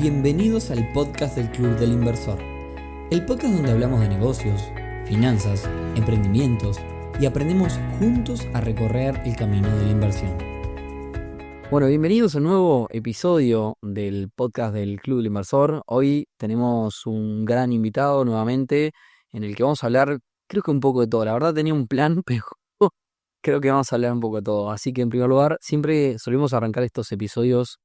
Bienvenidos al podcast del Club del Inversor, el podcast donde hablamos de negocios, finanzas, emprendimientos y aprendemos juntos a recorrer el camino de la inversión. Bueno, bienvenidos a un nuevo episodio del podcast del Club del Inversor. Hoy tenemos un gran invitado nuevamente en el que vamos a hablar, creo que un poco de todo. La verdad tenía un plan, pero creo que vamos a hablar un poco de todo. Así que en primer lugar, siempre solemos arrancar estos episodios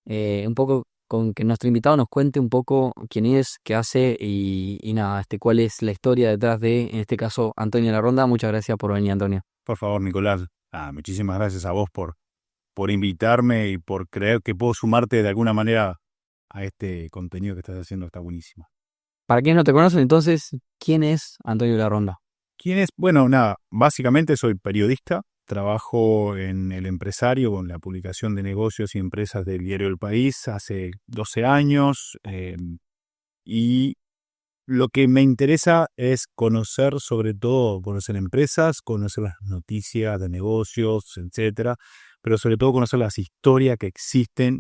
un poco con que nuestro invitado nos cuente un poco quién es, qué hace y nada, cuál es la historia detrás de, en este caso, Antonio Larronda. Muchas gracias por venir, Antonio. Por favor, Nicolás, muchísimas gracias a vos por invitarme y por creer que puedo sumarte de alguna manera a este contenido que estás haciendo. Está buenísimo. Para quienes no te conocen, entonces, ¿quién es Antonio Larronda? ¿Quién es? Bueno, nada, básicamente soy periodista, trabajo en El Empresario con la publicación de negocios y empresas del diario El País hace 12 años y lo que me interesa es conocer, sobre todo, conocer empresas, conocer las noticias de negocios, etcétera, pero sobre todo conocer las historias que existen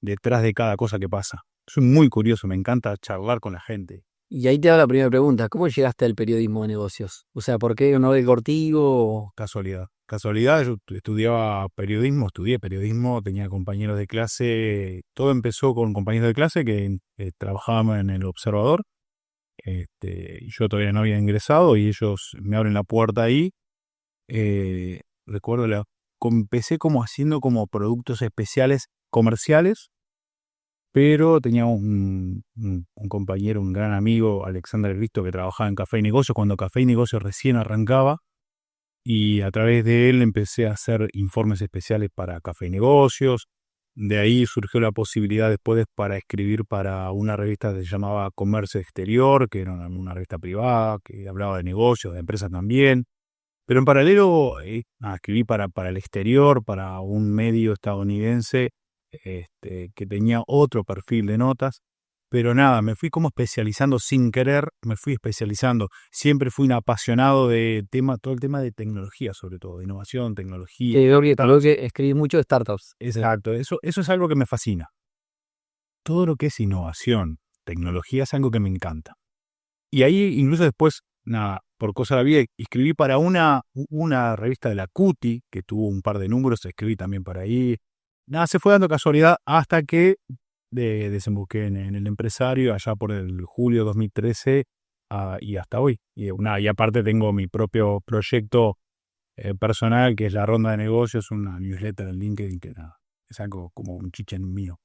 detrás de cada cosa que pasa. Soy muy curioso, me encanta charlar con la gente. Y ahí te da la primera pregunta. ¿Cómo llegaste al periodismo de negocios? O sea, ¿por qué no deportivo? Casualidad, yo estudié periodismo, tenía compañeros de clase, todo empezó con compañeros de clase que trabajaban en El Observador. Yo todavía no había ingresado y ellos me abren la puerta ahí. Recuerdo, empecé como haciendo como productos especiales comerciales, pero tenía un compañero, un gran amigo, Alexander Cristo, que trabajaba en Café y Negocios, cuando Café y Negocios recién arrancaba, y a través de él empecé a hacer informes especiales para Café y Negocios. De ahí surgió la posibilidad después para escribir para una revista que se llamaba Comercio Exterior, que era una revista privada, que hablaba de negocios, de empresas también. Pero en paralelo escribí para el exterior, para un medio estadounidense que tenía otro perfil de notas. Pero nada, me fui como especializando sin querer, me fui especializando. Siempre fui un apasionado de todo el tema de tecnología, sobre todo, de innovación, tecnología. Creo que escribí mucho de startups. Exacto, eso es algo que me fascina. Todo lo que es innovación, tecnología es algo que me encanta. Y ahí incluso después, nada, por cosa de la vida, escribí para una revista de la CUTI, que tuvo un par de números, escribí también para ahí. Nada, se fue dando casualidad hasta que desemboqué en El Empresario, allá por el julio 2013 y hasta hoy. Y aparte tengo mi propio proyecto personal, que es La Ronda de Negocios, una newsletter en LinkedIn, que nada, es algo como un chichen mío.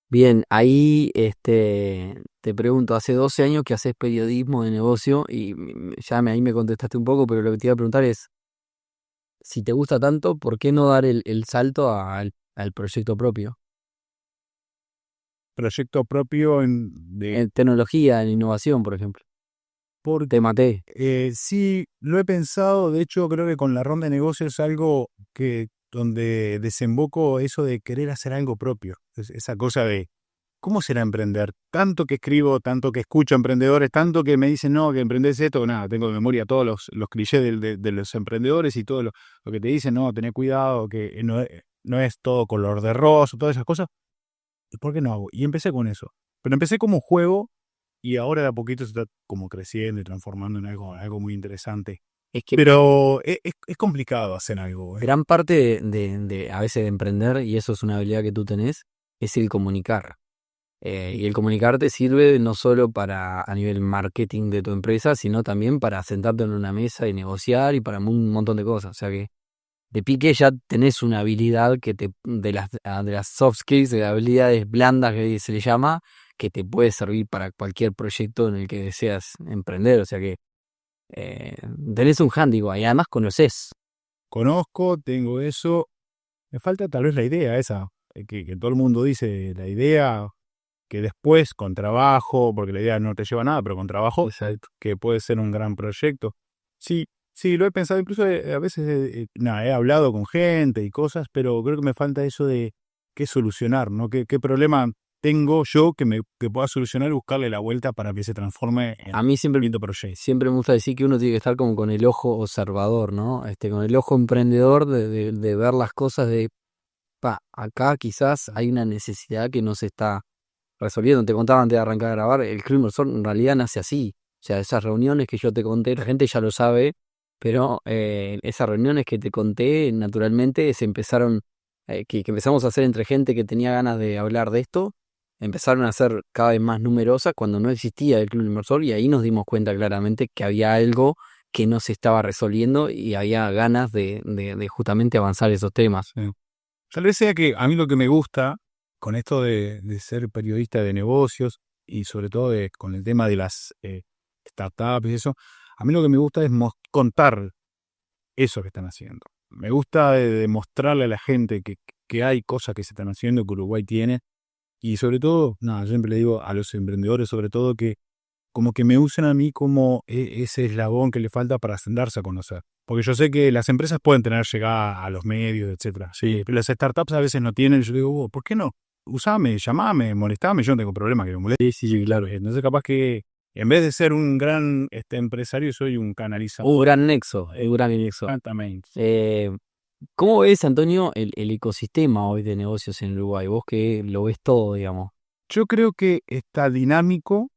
Bien, ahí te pregunto, hace 12 años que haces periodismo de negocio y ahí me contestaste un poco, pero lo que te iba a preguntar es, si te gusta tanto, ¿por qué no dar el salto al proyecto propio? Proyecto propio En tecnología, en innovación, por ejemplo. Te maté. Sí, lo he pensado. De hecho, creo que con La Ronda de Negocios es algo donde desemboco eso de querer hacer algo propio. Esa cosa de, ¿cómo será emprender? Tanto que escribo, tanto que escucho emprendedores, tanto que me dicen, no, que emprendés esto. Nada, tengo de memoria todos los clichés de los emprendedores y todo lo que te dicen, no, tené cuidado, que no es todo color de rosa, todas esas cosas. ¿Por qué no hago? Y empecé con eso. Pero empecé como juego y ahora de a poquito se está como creciendo y transformando en algo muy interesante. Es que Pero es complicado hacer algo. gran parte de a veces de emprender, y eso es una habilidad que tú tenés, es el comunicar. Y el comunicar te sirve no solo para a nivel marketing de tu empresa, sino también para sentarte en una mesa y negociar y para un montón de cosas. O sea que de pique ya tenés una habilidad de las soft skills, de las habilidades blandas que se le llama, que te puede servir para cualquier proyecto en el que deseas emprender. O sea que tenés un handicap y además conoces. Conozco, tengo eso. Me falta tal vez la idea esa, que todo el mundo dice, la idea que después con trabajo, porque la idea no te lleva a nada, pero con trabajo, Exacto. que puede ser un gran proyecto. Sí, lo he pensado, incluso a veces he hablado con gente y cosas, pero creo que me falta eso de qué solucionar, ¿no? ¿Qué problema tengo yo que pueda solucionar y buscarle la vuelta para que se transforme en A mí un lindo proyecto? siempre me gusta decir que uno tiene que estar como con el ojo observador, ¿no? Con el ojo emprendedor de ver las cosas acá quizás hay una necesidad que no se está resolviendo. Te contaba antes de arrancar a grabar, el Club Inversor en realidad nace así. O sea, esas reuniones que yo te conté, la gente ya lo sabe, pero esas reuniones que te conté, naturalmente se empezaron, que empezamos a hacer entre gente que tenía ganas de hablar de esto, empezaron a ser cada vez más numerosas cuando no existía el Club Inversor, y ahí nos dimos cuenta claramente que había algo que no se estaba resolviendo y había ganas de justamente avanzar esos temas. Sí. Tal vez sea que a mí lo que me gusta con esto de ser periodista de negocios y sobre todo con el tema de las startups y eso, a mí lo que me gusta es contar eso que están haciendo. Me gusta demostrarle a la gente que hay cosas que se están haciendo, que Uruguay tiene, y sobre todo, yo siempre le digo a los emprendedores sobre todo que como que me usen a mí como ese eslabón que le falta para darse a conocer. Porque yo sé que las empresas pueden tener llegada a los medios, etcétera. Sí, pero las startups a veces no tienen. Yo digo, ¿por qué no? Usame, llamame, molestame, yo no tengo problema que me moleste. Sí, claro. Entonces capaz que en vez de ser un gran empresario, soy un canalizador. Un gran nexo. Exactamente. ¿Cómo ves, Antonio, el ecosistema hoy de negocios en Uruguay? Vos que lo ves todo, digamos. Yo creo que está dinámico.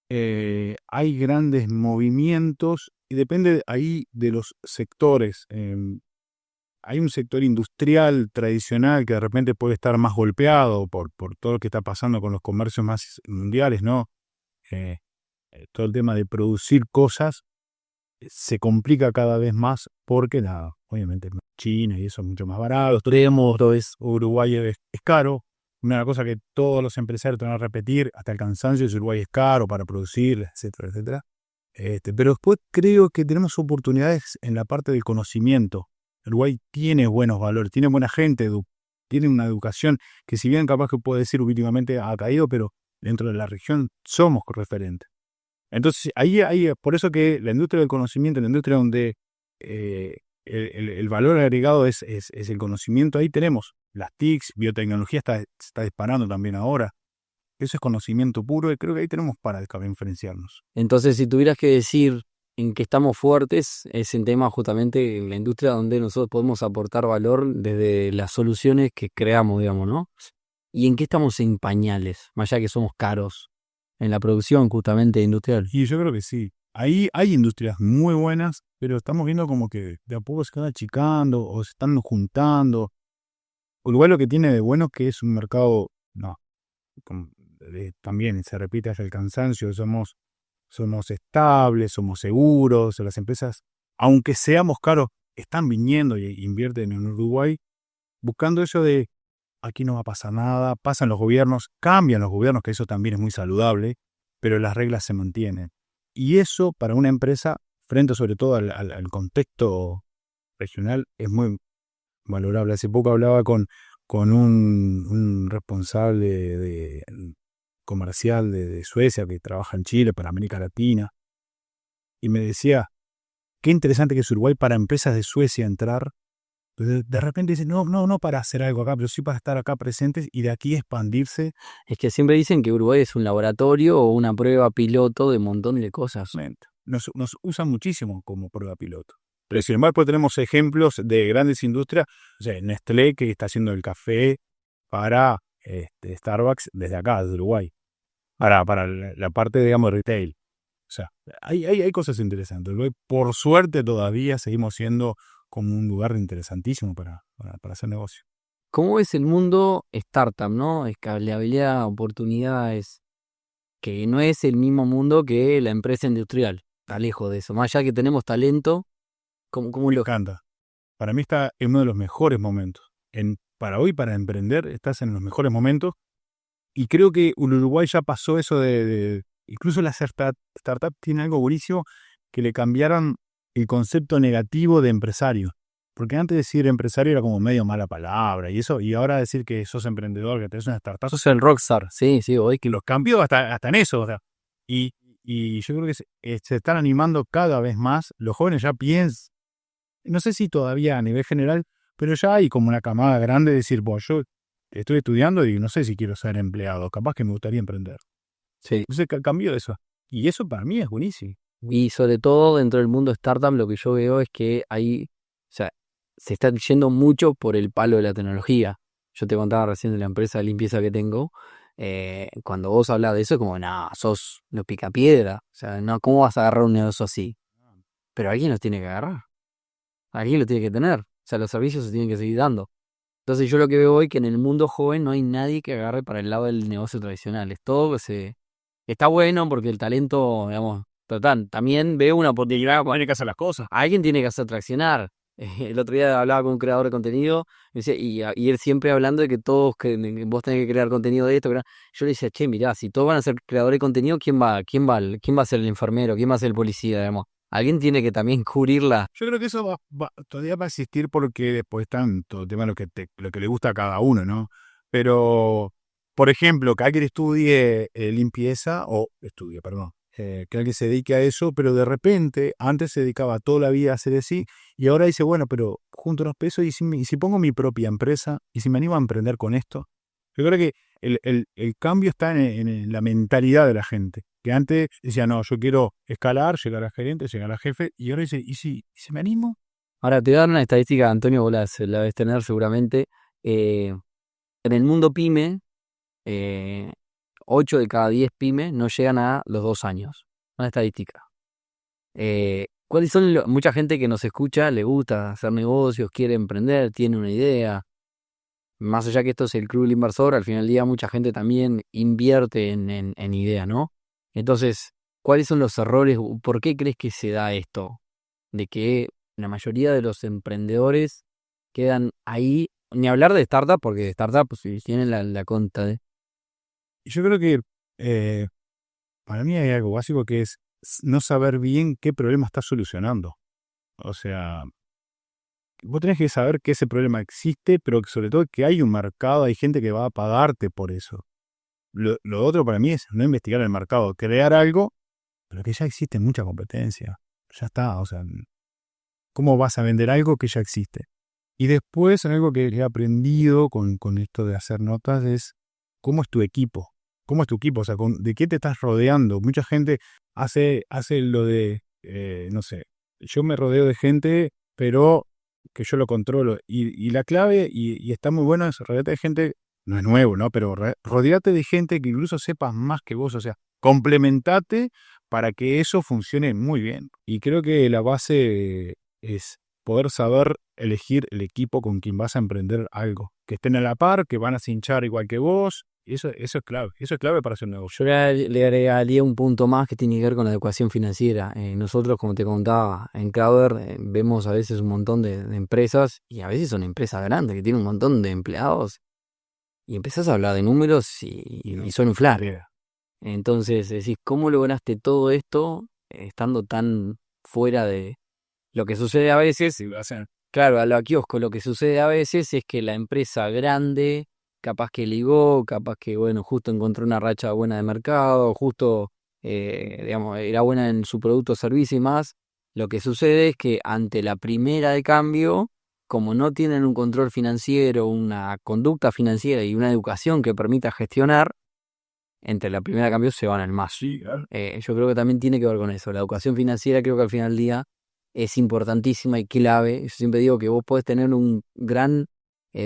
Hay grandes movimientos y depende ahí de los sectores. Hay un sector industrial tradicional que de repente puede estar más golpeado por todo lo que está pasando con los comercios más mundiales, ¿no? Todo el tema de producir cosas se complica cada vez más porque, obviamente, China y eso es mucho más barato. Uruguay es caro. Una cosa que todos los empresarios te van a repetir hasta el cansancio es Uruguay es caro para producir, etcétera, etcétera. Pero después creo que tenemos oportunidades en la parte del conocimiento. Uruguay tiene buenos valores, tiene buena gente, tiene una educación que si bien capaz que puede decir últimamente ha caído, pero dentro de la región somos referentes. Entonces, ahí por eso que la industria del conocimiento, la industria donde el valor agregado es el conocimiento, ahí tenemos las TICs, biotecnología se está disparando también ahora. Eso es conocimiento puro y creo que ahí tenemos para diferenciarnos. Entonces, si tuvieras que decir en qué estamos fuertes, es en tema justamente en la industria donde nosotros podemos aportar valor desde las soluciones que creamos, digamos, ¿no? ¿Y en qué estamos en pañales? Más allá que somos caros en la producción justamente industrial. Y yo creo que sí. Ahí hay industrias muy buenas, pero estamos viendo como que de a poco se están achicando o se están juntando. Uruguay lo que tiene de bueno es que es un mercado, también se repite hasta el cansancio, somos estables, somos seguros, las empresas, aunque seamos caros, están viniendo y invierten en Uruguay, buscando eso de aquí no va a pasar nada, pasan los gobiernos, cambian los gobiernos, que eso también es muy saludable, pero las reglas se mantienen. Y eso para una empresa, frente sobre todo al contexto regional, es muy valorable. Hace poco hablaba con un responsable comercial de Suecia que trabaja en Chile para América Latina y me decía, qué interesante que es Uruguay para empresas de Suecia entrar. Entonces, de repente dicen, no para hacer algo acá, pero sí para estar acá presentes y de aquí expandirse. Es que siempre dicen que Uruguay es un laboratorio o una prueba piloto de un montón de cosas. Nos usan muchísimo como prueba piloto. Pero sin embargo, tenemos ejemplos de grandes industrias, o sea, Nestlé que está haciendo el café para Starbucks desde acá, desde Uruguay, para la parte, digamos, de retail. O sea, hay cosas interesantes. Uruguay, por suerte, todavía seguimos siendo como un lugar interesantísimo para hacer negocio. ¿Cómo es el mundo startup, no? Escalabilidad, oportunidades, que no es el mismo mundo que la empresa industrial. Está lejos de eso. Más allá que tenemos talento, ¿cómo lo encanta? Para mí está en uno de los mejores momentos. Para hoy, para emprender, estás en los mejores momentos. Y creo que Uruguay ya pasó eso de incluso las startups tienen algo buenísimo que le cambiaron el concepto negativo de empresario. Porque antes decir empresario era como medio mala palabra y eso, y ahora decir que sos emprendedor, que tenés una startup. Sos el rockstar, sí, hoy que los cambió hasta en eso. O sea, y yo creo que se están animando cada vez más. Los jóvenes ya piensan, no sé si todavía a nivel general, pero ya hay como una camada grande de decir, yo estoy estudiando y no sé si quiero ser empleado, capaz que me gustaría emprender. Sí. Entonces cambió eso. Y eso para mí es buenísimo. Y sobre todo dentro del mundo startup lo que yo veo es que ahí, se está yendo mucho por el palo de la tecnología. Yo te contaba recién de la empresa de limpieza que tengo. cuando vos hablas de eso, es como, no, sos los picapiedra. O sea, no, ¿cómo vas a agarrar un negocio así? Pero alguien los tiene que agarrar. Alguien lo tiene que tener. O sea, los servicios se tienen que seguir dando. Entonces yo lo que veo hoy que en el mundo joven no hay nadie que agarre para el lado del negocio tradicional. Es todo que se... Está bueno porque el talento, digamos, total, también veo una oportunidad para que hacer las cosas. Alguien tiene que hacer traccionar. El otro día hablaba con un creador de contenido y él siempre hablando de que todos, vos tenés que crear contenido de esto. Yo le decía, che, mirá, si todos van a ser creadores de contenido, quién va a ser el enfermero? ¿Quién va a ser el policía? Digamos? Alguien tiene que también cubrirla. Yo creo que eso todavía va a existir porque después están todo el tema de lo que le gusta a cada uno, ¿no? Pero, por ejemplo, que alguien estudie limpieza, perdón, que alguien se dedique a eso, pero de repente antes se dedicaba toda la vida a hacer así y ahora dice, bueno, pero junto unos pesos y si pongo mi propia empresa y si me animo a emprender con esto. Yo creo que el cambio está en la mentalidad de la gente. Que antes decía, no, yo quiero escalar, llegar a gerente, llegar a jefe, y ahora dice, ¿y si me animo? Ahora te voy a dar una estadística, Antonio, vos la debes tener seguramente. En el mundo pyme, 8 de cada 10 pymes no llegan a los 2 años. Una estadística. ¿Cuáles son mucha gente que nos escucha, le gusta hacer negocios, quiere emprender, tiene una idea? Más allá que esto es el club del inversor, al final del día mucha gente también invierte en idea, ¿no? Entonces, ¿cuáles son los errores? ¿Por qué crees que se da esto? De que la mayoría de los emprendedores quedan ahí, ni hablar de startup, porque de startup pues, si tienen la conta de... Yo creo que para mí hay algo básico que es no saber bien qué problema estás solucionando. O sea, vos tenés que saber que ese problema existe, pero que sobre todo que hay un mercado, hay gente que va a pagarte por eso. Lo otro para mí es no investigar el mercado, crear algo, pero que ya existe mucha competencia. Ya está, o sea, ¿cómo vas a vender algo que ya existe? Y después, algo que he aprendido con esto de hacer notas es cómo es tu equipo. ¿Cómo es tu equipo? O sea, ¿de qué te estás rodeando? Mucha gente hace lo de, no sé, yo me rodeo de gente, pero que yo lo controlo. Y la clave, y está muy bueno, es rodearte de gente, no es nuevo, ¿no? Pero rodeate de gente que incluso sepas más que vos. O sea, complementate para que eso funcione muy bien. Y creo que la base es poder saber elegir el equipo con quien vas a emprender algo. Que estén a la par, que van a cinchar igual que vos. Eso es clave. Eso es clave para hacer un negocio. Yo le agregaría un punto más que tiene que ver con la educación financiera. Nosotros, como te contaba, en Claver vemos a veces un montón de empresas, y a veces son empresas grandes que tienen un montón de empleados, y empezás a hablar de números y son inflar. Entonces decís, ¿cómo lograste todo esto estando tan fuera de lo que sucede a veces? Claro, a lo kiosco, lo que sucede a veces es que la empresa grande, capaz que ligó, capaz que, bueno, justo encontró una racha buena de mercado, justo, digamos, era buena en su producto o servicio y más. Lo que sucede es que ante la primera de cambio, como no tienen un control financiero, una conducta financiera y una educación que permita gestionar, entre la primera de cambio se van al más. Sí, claro. Yo creo que también tiene que ver con eso. La educación financiera creo que al final del día es importantísima y clave. Yo siempre digo que vos podés tener un gran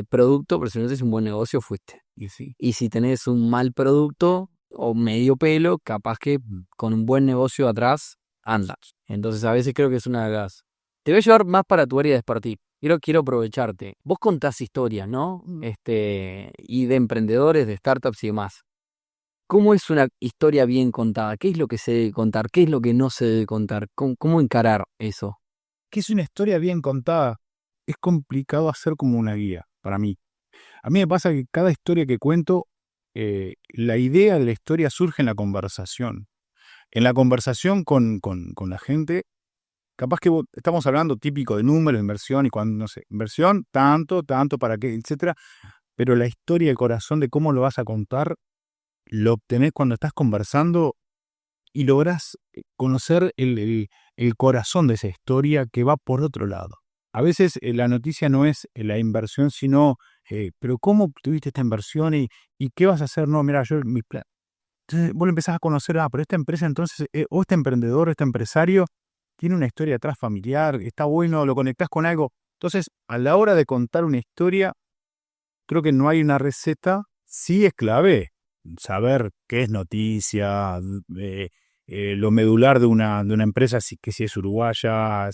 producto, pero si no tenés un buen negocio, fuiste. Y sí. Y si tenés un mal producto o medio pelo, capaz que con un buen negocio atrás, anda. Entonces a veces creo que es una de las... Te voy a llevar más para tu área de expertise. Quiero aprovecharte. Vos contás historias, ¿no? Y de emprendedores, de startups y demás. ¿Cómo es una historia bien contada? ¿Qué es lo que se debe contar? ¿Qué es lo que no se debe contar? ¿Cómo encarar eso? Que es una historia bien contada. Es complicado hacer como una guía, para mí. A mí me pasa que cada historia que cuento, la idea de la historia surge en la conversación. En la conversación con la gente, capaz que estamos hablando típico de números, de inversión, y cuando, no sé, inversión, tanto, para qué, etcétera. Pero la historia, el corazón de cómo lo vas a contar, lo obtenés cuando estás conversando y lográs conocer el corazón de esa historia que va por otro lado. A veces la noticia no es la inversión, sino, pero ¿cómo tuviste esta inversión y qué vas a hacer? No, mira, yo mis planes. Entonces vos lo empezás a conocer, pero esta empresa entonces, o este emprendedor, este empresario, tiene una historia atrás familiar, está bueno, lo conectás con algo. Entonces, a la hora de contar una historia, creo que no hay una receta, sí es clave saber qué es noticia, lo medular de una empresa, que si es uruguaya,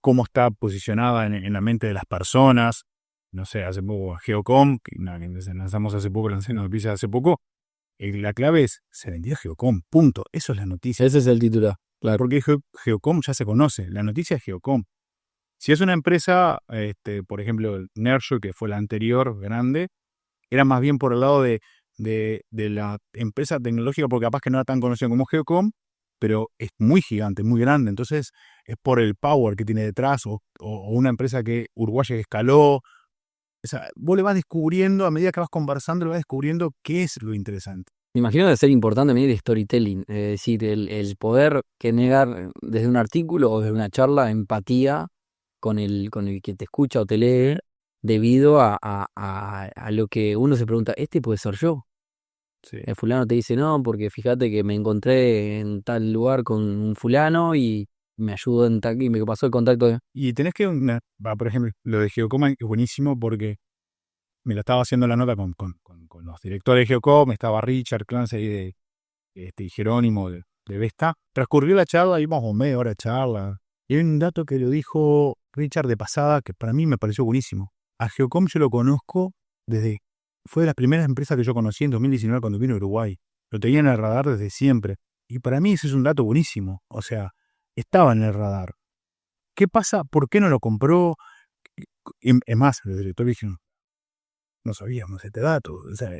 cómo está posicionada en la mente de las personas. No sé, hace poco Geocom, que lanzamos hace poco, lancé una noticia hace poco. La clave es, se vendió Geocom, punto. Eso es la noticia. Ese es el titular, claro. Porque Geocom ya se conoce, la noticia es Geocom. Si es una empresa, por ejemplo, Nershore, que fue la anterior grande, era más bien por el lado de la empresa tecnológica, porque capaz que no era tan conocida como Geocom, pero es muy gigante, muy grande. Entonces es por el power que tiene detrás, o una empresa uruguaya que escaló. O sea, vos le vas descubriendo, a medida que vas conversando, le vas descubriendo qué es lo interesante. Me imagino de ser importante medir storytelling, es decir, el poder generar desde un artículo o desde una charla empatía con el que te escucha o te lee, debido a lo que uno se pregunta, ¿este puede ser yo? Sí. El fulano te dice, no, porque fíjate que me encontré en tal lugar con un fulano y me ayudó y me pasó el contacto. Y tenés que, por ejemplo, lo de Geocom es buenísimo porque me lo estaba haciendo la nota con los directores de Geocom, estaba Richard Clancy y Jerónimo de Vesta. Transcurrió la charla, íbamos media hora de charla. Y hay un dato que lo dijo Richard de pasada que para mí me pareció buenísimo. A Geocom yo lo conozco fue de las primeras empresas que yo conocí en 2019 cuando vino a Uruguay. Lo tenía en el radar desde siempre. Y para mí ese es un dato buenísimo. O sea, estaba en el radar. ¿Qué pasa? ¿Por qué no lo compró? Es más, el director dijo, no sabíamos este dato. O sea,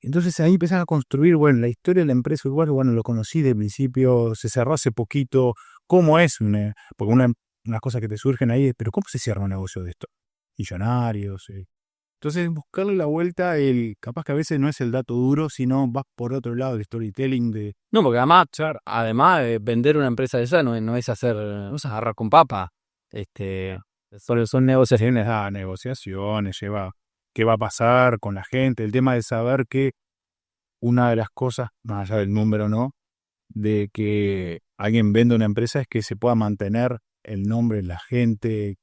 entonces ahí empezaron a construir, bueno, la historia de la empresa Uruguay, bueno, lo conocí de principio, se cerró hace poquito. ¿Cómo es? Porque unas cosas que te surgen ahí es, pero ¿cómo se cierra un negocio de esto? Millonarios. Entonces, buscarle la vuelta, capaz que a veces no es el dato duro, sino vas por otro lado, el storytelling No, porque además vender una empresa de esa no es agarrar con papa. Son negociaciones, negociaciones, lleva qué va a pasar con la gente, el tema de saber que una de las cosas, más allá del número, ¿no?, de que alguien venda una empresa es que se pueda mantener el nombre de la gente,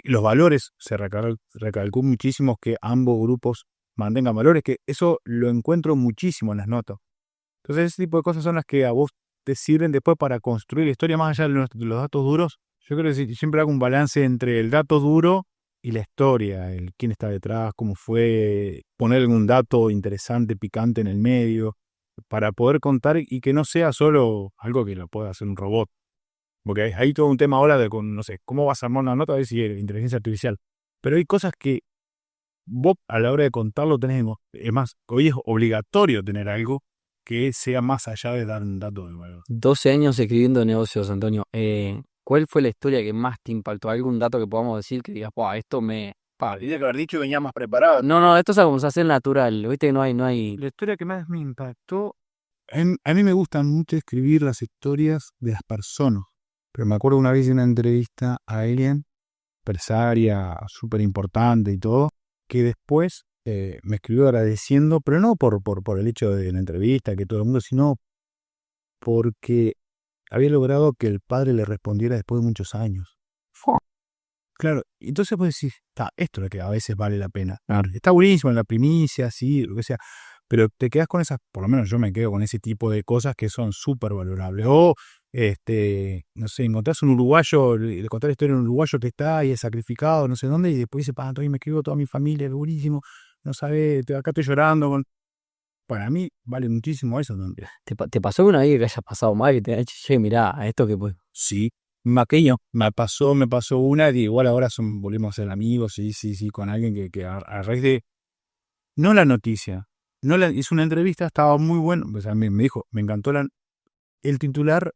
los valores, se recalcó muchísimo que ambos grupos mantengan valores, que eso lo encuentro muchísimo en las notas. Entonces ese tipo de cosas son las que a vos te sirven después para construir la historia más allá de los datos duros. Yo creo que siempre hago un balance entre el dato duro y la historia, el quién está detrás, cómo fue, poner algún dato interesante, picante en el medio, para poder contar y que no sea solo algo que lo pueda hacer un robot. Porque hay todo un tema ahora de, no sé, cómo vas a armar una nota, a ver si es inteligencia artificial. Pero hay cosas que vos a la hora de contarlo tenemos. Es más, hoy es obligatorio tener algo que sea más allá de dar un dato de valor. 12 años escribiendo negocios, Antonio. ¿Cuál fue la historia que más te impactó? ¿Algún dato que podamos decir que digas, esto me... Tendría que haber dicho y venía más preparado. No, esto es algo que se hace natural. Viste que no hay... La historia que más me impactó, a mí me gustan mucho escribir las historias de las personas. Pero me acuerdo una vez de una entrevista a alguien, empresaria súper importante y todo, que después me escribió agradeciendo, pero no por el hecho de la entrevista, que todo el mundo, sino porque había logrado que el padre le respondiera después de muchos años. Claro, entonces vos decís, esto es lo que a veces vale la pena. Claro. Está buenísimo en la primicia, sí, lo que sea, pero te quedas con esas, por lo menos yo me quedo con ese tipo de cosas que son súper valorables. O, no sé, encontrás un uruguayo, le contás la historia de un uruguayo que está y es sacrificado, no sé dónde, y después dice, Antonio, me escribo toda mi familia, es buenísimo, no sabes, acá estoy llorando. Para mí vale muchísimo eso también. ¿Te pasó alguna vez que hayas pasado mal, que te haya dicho, che, mirá, a esto que pues? Sí, maqueño, me pasó una, y igual ahora volvimos a ser amigos, sí, con alguien que a raíz de, no la noticia, hizo una entrevista, estaba muy bueno, o sea, me dijo, me encantó el titular,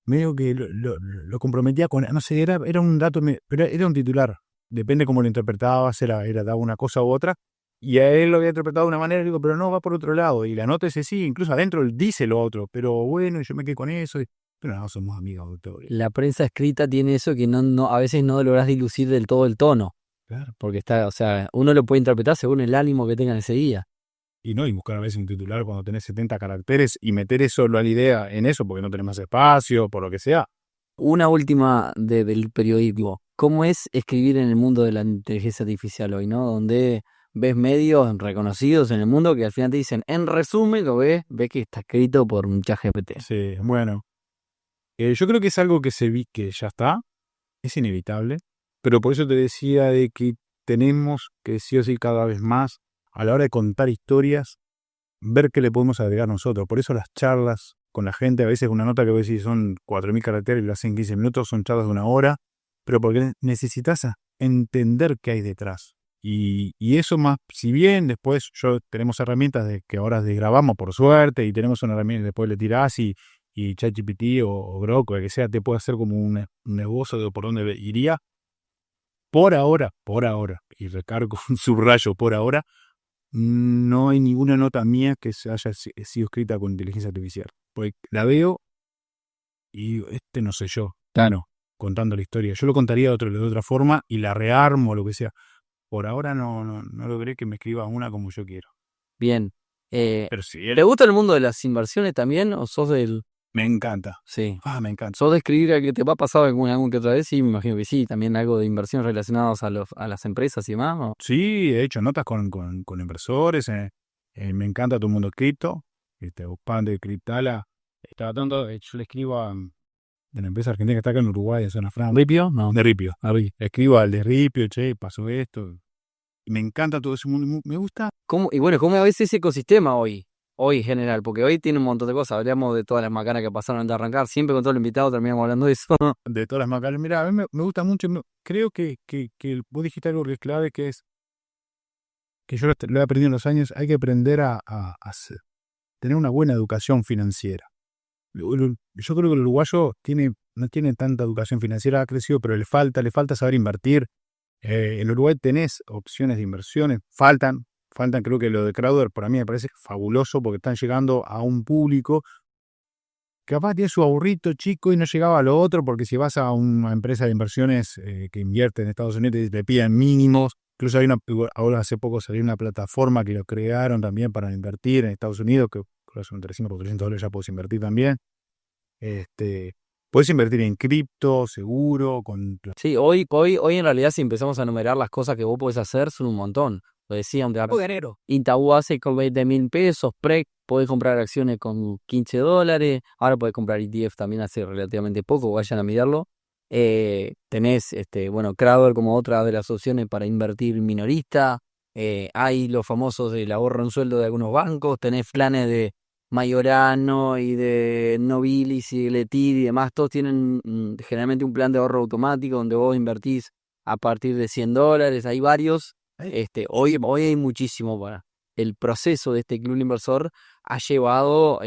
medio que lo comprometía con, no sé, era un dato, pero era un titular, depende cómo lo interpretabas, daba una cosa u otra, y a él lo había interpretado de una manera, digo, pero no, va por otro lado, y la nota es sí, incluso adentro él dice lo otro, pero bueno, yo me quedé con eso, pero no, somos amigos, doctor. La prensa escrita tiene eso que no a veces no lográs dilucir del todo el tono. Claro. Porque está, o sea, uno lo puede interpretar según el ánimo que tengan ese día. Y buscar a veces un titular cuando tenés 70 caracteres y meter eso, la idea en eso, porque no tenés más espacio, por lo que sea. Una última del periodismo. ¿Cómo es escribir en el mundo de la inteligencia artificial hoy, no? Donde ves medios reconocidos en el mundo que al final te dicen, en resumen, lo ves que está escrito por un ChatGPT. Sí, bueno. Yo creo que es algo que se vi que ya está, es inevitable, pero por eso te decía de que tenemos que sí o sí cada vez más, a la hora de contar historias, ver qué le podemos agregar nosotros. Por eso las charlas con la gente, a veces una nota que vos decís son 4.000 caracteres y lo hacen 15 minutos, son charlas de 1 hora, pero porque necesitas entender qué hay detrás. Y eso más, si bien después tenemos herramientas de que ahora grabamos por suerte y tenemos una herramienta que después le tirás y ChatGPT o Grok o el que sea te puede hacer como un esbozo de por dónde iría. Por ahora, y recargo un subrayo por ahora, no hay ninguna nota mía que se haya sido escrita con inteligencia artificial. Porque la veo y no sé yo, Claro. contando la historia. Yo lo contaría de otra forma y la rearmo o lo que sea. Por ahora no logré que me escriba una como yo quiero. Bien. Pero sí, ¿Te gusta el mundo de las inversiones también o sos del...? me encanta. Sí. Me encanta. ¿Sos de escribir a que te va a pasar algún que otra vez? Sí, me imagino que sí. También algo de inversiones relacionadas a las empresas y demás, ¿no? Sí, he hecho notas con inversores. Me encanta todo el mundo cripto. Pan de Criptala. Yo le escribo a de la empresa argentina que está acá en Uruguay, en zona franca. ¿Ripio? No. De Ripio. Escribo al de Ripio, che, pasó esto. Y me encanta todo ese mundo. Me gusta. ¿Cómo ves ese ecosistema hoy en general? Porque hoy tiene un montón de cosas. Hablamos de todas las macanas que pasaron antes de arrancar. Siempre con todos los invitados terminamos hablando de eso. De todas las macanas. Mira, a mí me gusta mucho. Creo que vos dijiste algo que es clave, que es que yo lo he aprendido en los años. Hay que aprender a tener una buena educación financiera. Yo creo que el uruguayo no tiene tanta educación financiera, ha crecido, pero le falta saber invertir. En Uruguay tenés opciones de inversiones, faltan, creo que lo de Crowder para mí me parece fabuloso porque están llegando a un público que capaz tiene su aburrito chico y no llegaba a lo otro, porque si vas a una empresa de inversiones que invierte en Estados Unidos y te piden mínimos, incluso ahora hace poco salió una plataforma que lo crearon también para invertir en Estados Unidos, que creo que son 300 por $300 ya puedes invertir también. Puedes invertir en cripto, seguro, Sí, hoy en realidad si empezamos a enumerar las cosas que vos podés hacer son un montón. Lo decía un dinero. Itaú hace con 20.000 pesos, PREC, podés comprar acciones con $15, ahora podés comprar ETF también hace relativamente poco, vayan a mirarlo. Tenés, Crowder como otra de las opciones para invertir minorista. Hay los famosos del ahorro en sueldo de algunos bancos, tenés planes de Mayorano y de Nobilis y Letir y demás, todos tienen generalmente un plan de ahorro automático donde vos invertís a partir de $100, hay varios. Hoy hay muchísimo para. El proceso de este club inversor ha llevado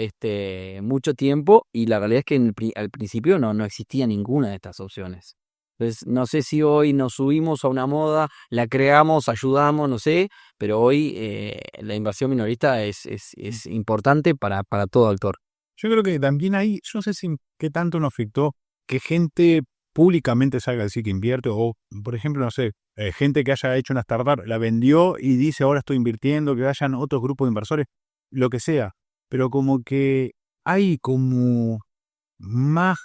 mucho tiempo y la realidad es que al principio no existía ninguna de estas opciones. Entonces, no sé si hoy nos subimos a una moda, la creamos, ayudamos, no sé, pero hoy la inversión minorista es importante para todo actor. Yo creo que también ahí, yo no sé qué tanto nos afectó que gente públicamente salga a decir que invierte, o por ejemplo, no sé, gente que haya hecho una startup, la vendió y dice ahora estoy invirtiendo, que hayan otros grupos de inversores, lo que sea, pero como que hay como más,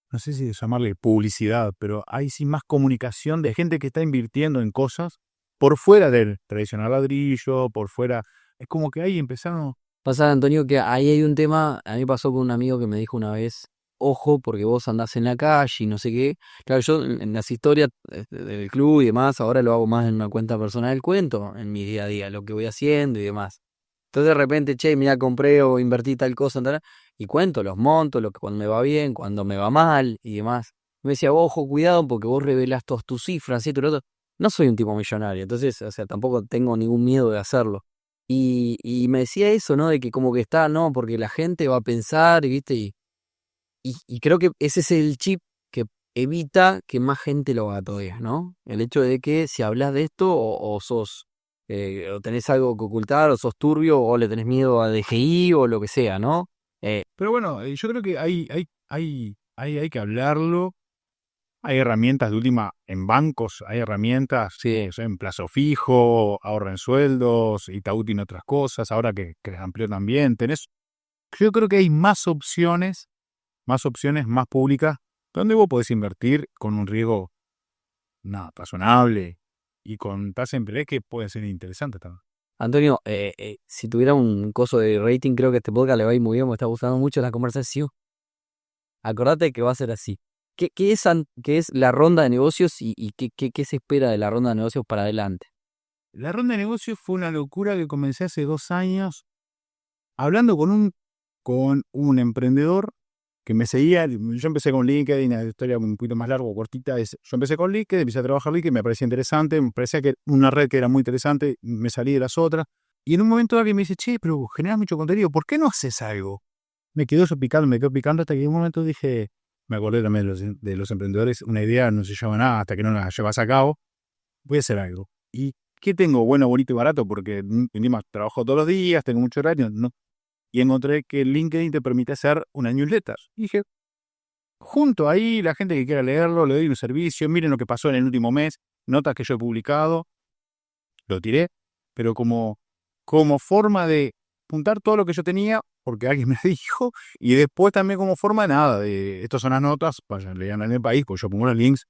no sé si llamarle publicidad, pero hay sí más comunicación de gente que está invirtiendo en cosas por fuera del tradicional ladrillo, por fuera, es como que ahí empezaron. Pasa, Antonio, que ahí hay un tema, a mí pasó con un amigo que me dijo una vez, ojo, porque vos andás en la calle y no sé qué. Claro, yo en las historias del club y demás, ahora lo hago más en una cuenta personal del cuento, en mi día a día, lo que voy haciendo y demás. Entonces de repente, che, mira, compré o invertí tal cosa, y cuento los montos, cuando me va bien, cuando me va mal y demás. Me decía, ojo, cuidado, porque vos revelás todas tus cifras y todo lo otro. No soy un tipo millonario, entonces, tampoco tengo ningún miedo de hacerlo. Y me decía eso, ¿no? De que como que está, no, porque la gente va a pensar, ¿viste? Y creo que ese es el chip que evita que más gente lo haga todavía, ¿no? El hecho de que si hablas de esto o sos, o tenés algo que ocultar, o sos turbio, o le tenés miedo a DGI o lo que sea, ¿no? Pero bueno, yo creo que hay que hablarlo. Hay herramientas de última en bancos, hay herramientas Sí. o sea, en plazo fijo, ahorro en sueldos, Itaú tiene otras cosas, ahora que amplió también. Yo creo que hay más opciones más públicas, donde vos podés invertir con un riesgo razonable y con tasa de interés que puede ser interesante también. Antonio, si tuviera un coso de rating, creo que este podcast le va a ir muy bien, me está gustando mucho la conversación. Acordate que va a ser así. ¿Qué es la ronda de negocios y qué se espera de la ronda de negocios para adelante? La ronda de negocios fue una locura que comencé hace 2 años hablando con un emprendedor que me seguía. Yo empecé con LinkedIn, una historia un poquito más larga o cortita. Yo empecé con LinkedIn, empecé a trabajar LinkedIn, me parecía interesante, me parecía que una red que era muy interesante, me salí de las otras. Y en un momento alguien me dice, che, pero generas mucho contenido, ¿por qué no haces algo? Me quedó picando hasta que en un momento dije, me acordé también de los emprendedores, una idea no se lleva nada hasta que no la llevas a cabo, voy a hacer algo. ¿Y qué tengo bueno, bonito y barato? Porque encima trabajo todos los días, tengo mucho horario, ¿no? Y encontré que LinkedIn te permite hacer una newsletter. Y dije, junto ahí, la gente que quiera leerlo, le doy un servicio, miren lo que pasó en el último mes, notas que yo he publicado, lo tiré, pero como forma de juntar todo lo que yo tenía, porque alguien me dijo, y después también como forma nada, de estas son las notas, vayan, lean en el país, pues yo pongo los links,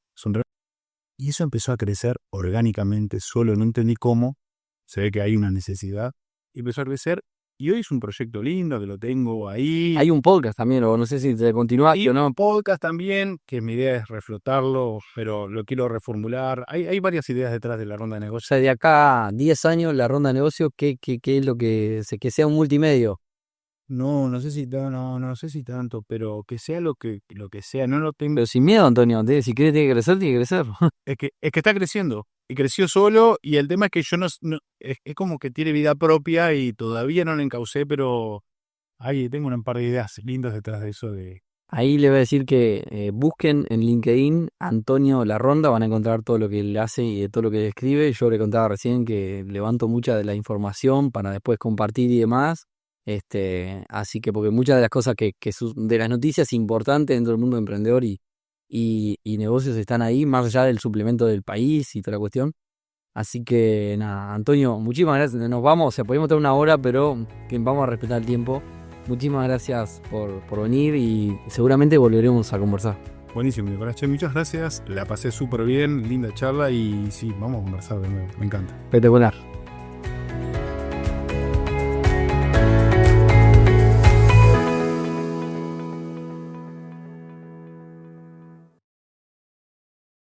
y eso empezó a crecer orgánicamente, solo no entendí cómo, se ve que hay una necesidad, y empezó a crecer. Y hoy es un proyecto lindo que lo tengo ahí. Hay un podcast también, o no sé si te continúa. Y un podcast también, que mi idea es reflotarlo, pero lo quiero reformular. Hay varias ideas detrás de la ronda de O negocios. sea, de acá a 10 años, la ronda de negocios, ¿qué es lo que sea un multimedio? No sé si tanto, pero que sea lo que sea, no lo tengo. Pero sin miedo, Antonio. Si quiere tiene que crecer, tiene que crecer. Es que está creciendo. Y creció solo, y el tema es que yo es como que tiene vida propia y todavía no la encaucé, pero ahí tengo un par de ideas lindas detrás de eso. Ahí le voy a decir que busquen en LinkedIn Antonio La Ronda, van a encontrar todo lo que él hace y de todo lo que él escribe. Yo le contaba recién que levanto mucha de la información para después compartir y demás. Así que porque muchas de las cosas de las noticias importantes dentro del mundo emprendedor y negocios están ahí, más allá del suplemento del país y toda la cuestión. Así que nada, Antonio, muchísimas gracias. Nos vamos, o sea, podemos estar 1 hora, pero que vamos a respetar el tiempo. Muchísimas gracias por venir y seguramente volveremos a conversar. Buenísimo, Nicolás. Muchas gracias. La pasé súper bien, linda charla y sí, vamos a conversar de nuevo. Me encanta. Espectacular.